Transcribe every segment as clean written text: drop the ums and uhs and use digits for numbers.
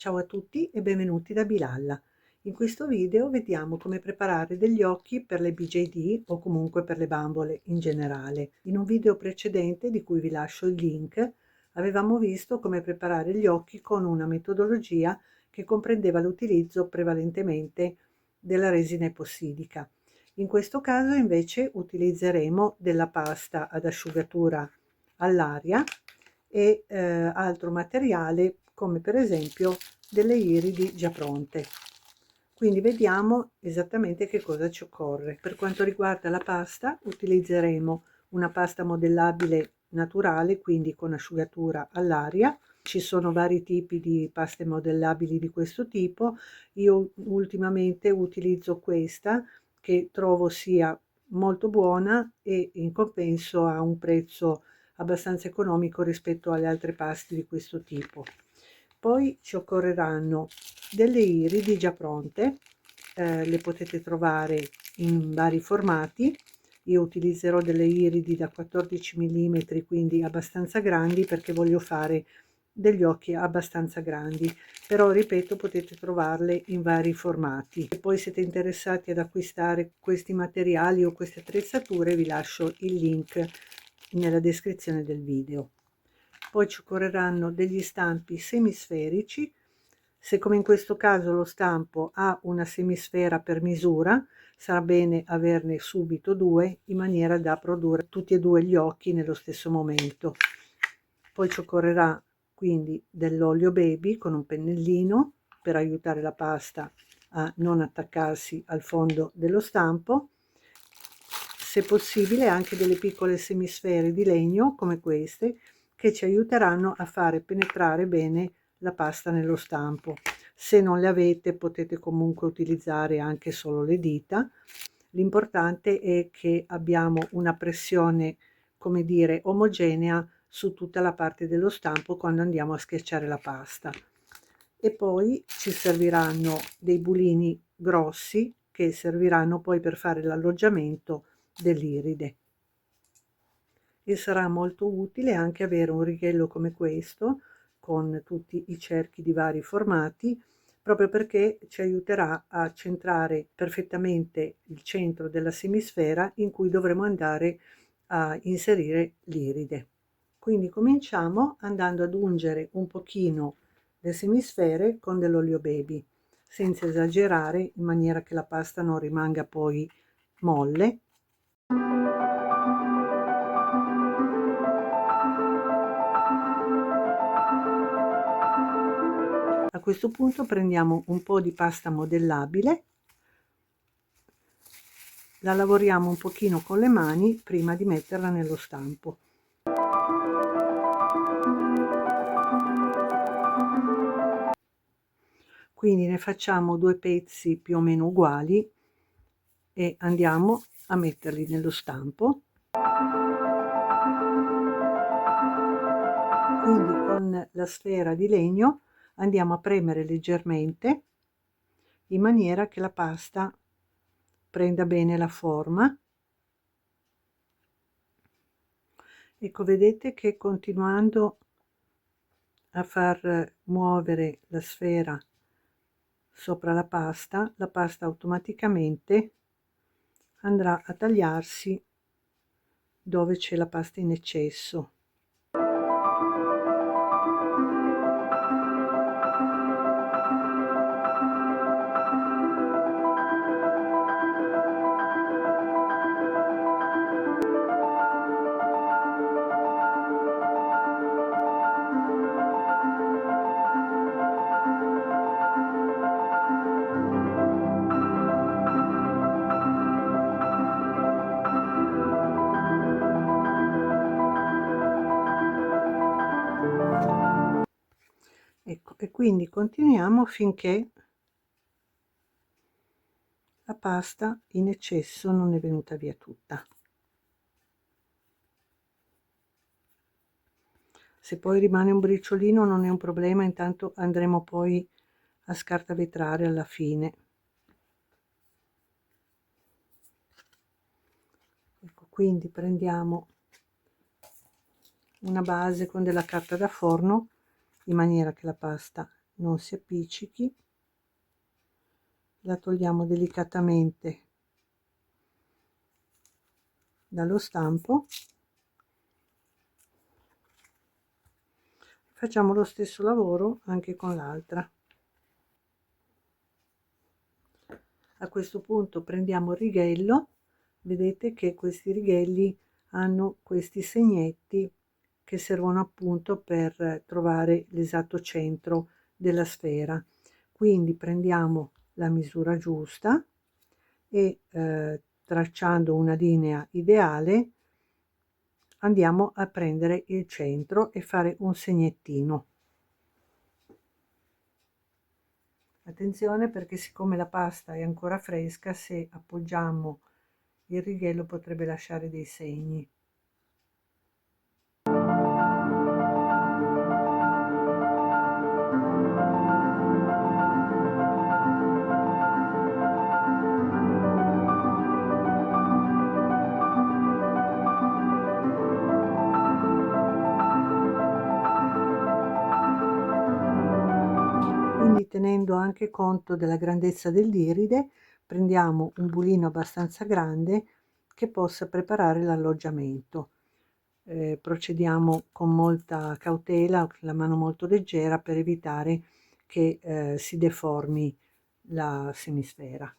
Ciao a tutti e benvenuti da Bilalla. In questo video vediamo come preparare degli occhi per le BJD o comunque per le bambole in generale. In un video precedente, di cui vi lascio il link, avevamo visto come preparare gli occhi con una metodologia che comprendeva l'utilizzo prevalentemente della resina epossidica. In questo caso invece utilizzeremo della pasta ad asciugatura all'aria e altro materiale come per esempio delle iridi già pronte. Quindi vediamo esattamente che cosa ci occorre. Per quanto riguarda la pasta, utilizzeremo una pasta modellabile naturale, quindi con asciugatura all'aria. Ci sono vari tipi di paste modellabili di questo tipo. Io ultimamente utilizzo questa che trovo sia molto buona e in compenso ha un prezzo abbastanza economico rispetto alle altre paste di questo tipo. Poi ci occorreranno delle iridi già pronte, le potete trovare in vari formati. Io utilizzerò delle iridi da 14 mm, quindi abbastanza grandi, perché voglio fare degli occhi abbastanza grandi, però ripeto, potete trovarle in vari formati. Se poi siete interessati ad acquistare questi materiali o queste attrezzature, vi lascio il link nella descrizione del video. Poi ci occorreranno degli stampi semisferici. Se come in questo caso lo stampo ha una semisfera per misura, sarà bene averne subito due, in maniera da produrre tutti e due gli occhi nello stesso momento. Poi ci occorrerà quindi dell'olio baby con un pennellino per aiutare la pasta a non attaccarsi al fondo dello stampo. Se possibile anche delle piccole semisfere di legno come queste, che ci aiuteranno a fare penetrare bene la pasta nello stampo. Se non le avete, potete comunque utilizzare anche solo le dita. L'importante è che abbiamo una pressione, come dire, omogenea su tutta la parte dello stampo quando andiamo a schiacciare la pasta. E poi ci serviranno dei bulini grossi che serviranno poi per fare l'alloggiamento dell'iride. E sarà molto utile anche avere un righello come questo con tutti i cerchi di vari formati, proprio perché ci aiuterà a centrare perfettamente il centro della semisfera in cui dovremo andare a inserire l'iride. Quindi cominciamo andando ad ungere un pochino le semisfere con dell'olio baby, senza esagerare, in maniera che la pasta non rimanga poi molle. A questo punto prendiamo un po' di pasta modellabile, la lavoriamo un pochino con le mani prima di metterla nello stampo. Quindi ne facciamo due pezzi più o meno uguali e andiamo a metterli nello stampo. Quindi con la sfera di legno andiamo a premere leggermente in maniera che la pasta prenda bene la forma. Ecco, vedete che continuando a far muovere la sfera sopra la pasta automaticamente andrà a tagliarsi dove c'è la pasta in eccesso. Ecco, e quindi continuiamo finché la pasta in eccesso non è venuta via tutta. Se poi rimane un briciolino non è un problema, intanto andremo poi a scartavetrare alla fine. Ecco, quindi prendiamo una base con della carta da forno in maniera che la pasta non si appiccichi, la togliamo delicatamente dallo stampo. Facciamo lo stesso lavoro anche con l'altra. A questo punto prendiamo il righello, vedete che questi righelli hanno questi segnetti che servono appunto per trovare l'esatto centro della sfera. Quindi prendiamo la misura giusta e tracciando una linea ideale andiamo a prendere il centro e fare un segnettino. Attenzione, perché siccome la pasta è ancora fresca, se appoggiamo il righello potrebbe lasciare dei segni. Quindi, tenendo anche conto della grandezza dell'iride, prendiamo un bulino abbastanza grande che possa preparare l'alloggiamento. Procediamo con molta cautela, la mano molto leggera, per evitare che si deformi la semisfera.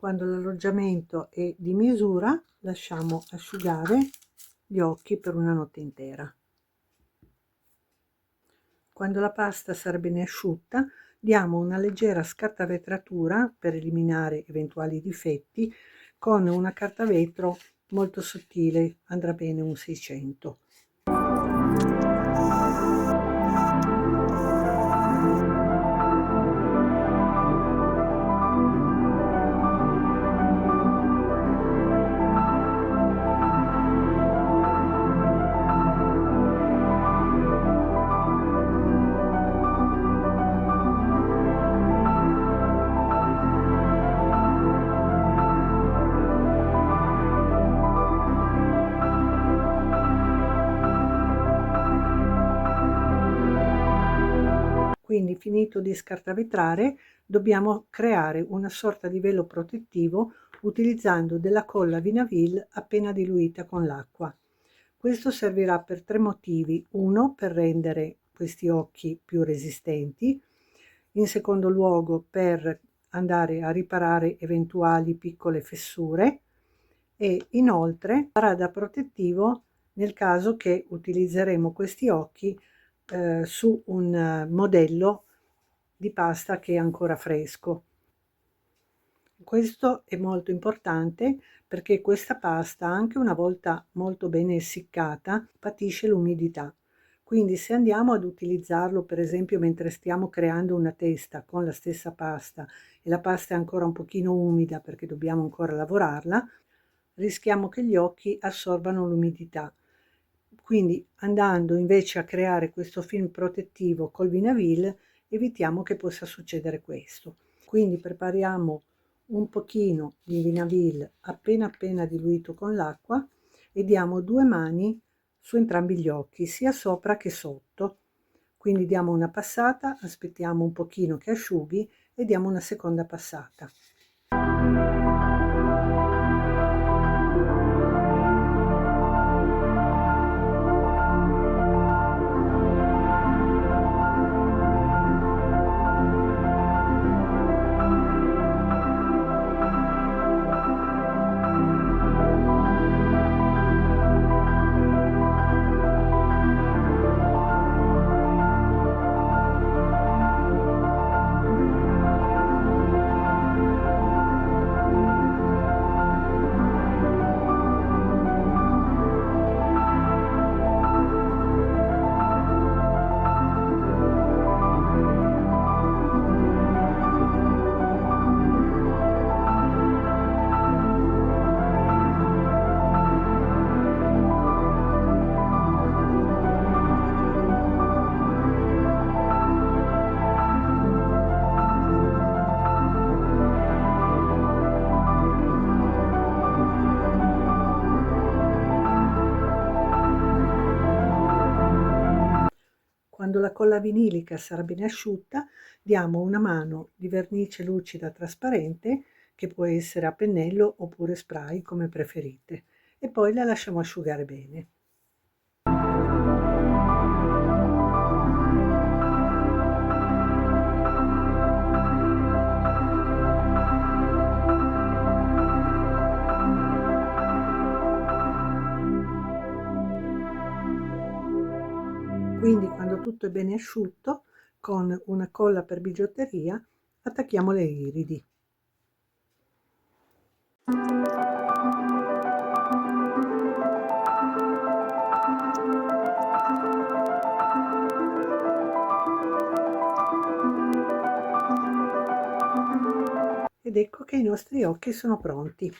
Quando l'alloggiamento è di misura, lasciamo asciugare gli occhi per una notte intera. Quando la pasta sarà bene asciutta, diamo una leggera scartavetratura per eliminare eventuali difetti con una carta vetro molto sottile, andrà bene un 600. Quindi, finito di scartavetrare, dobbiamo creare una sorta di velo protettivo utilizzando della colla Vinaville appena diluita con l'acqua. Questo servirà per tre motivi: uno, per rendere questi occhi più resistenti; in secondo luogo, per andare a riparare eventuali piccole fessure, e inoltre sarà da protettivo nel caso che utilizzeremo questi occhi su un modello di pasta che è ancora fresco. Questo è molto importante perché questa pasta, anche una volta molto bene essiccata, patisce l'umidità. Quindi, se andiamo ad utilizzarlo per esempio mentre stiamo creando una testa con la stessa pasta e la pasta è ancora un pochino umida perché dobbiamo ancora lavorarla, rischiamo che gli occhi assorbano l'umidità. Quindi, andando invece a creare questo film protettivo col Vinaville, evitiamo che possa succedere questo. Quindi prepariamo un pochino di Vinaville appena diluito con l'acqua e diamo 2 mani su entrambi gli occhi, sia sopra che sotto. Quindi diamo una passata, aspettiamo un pochino che asciughi e diamo una seconda passata. la colla vinilica sarà bene asciutta, diamo una mano di vernice lucida trasparente, che può essere a pennello oppure spray come preferite, e poi la lasciamo asciugare bene. Quindi quando tutto è bene asciutto, con una colla per bigiotteria attacchiamo le iridi. Ed ecco che i nostri occhi sono pronti.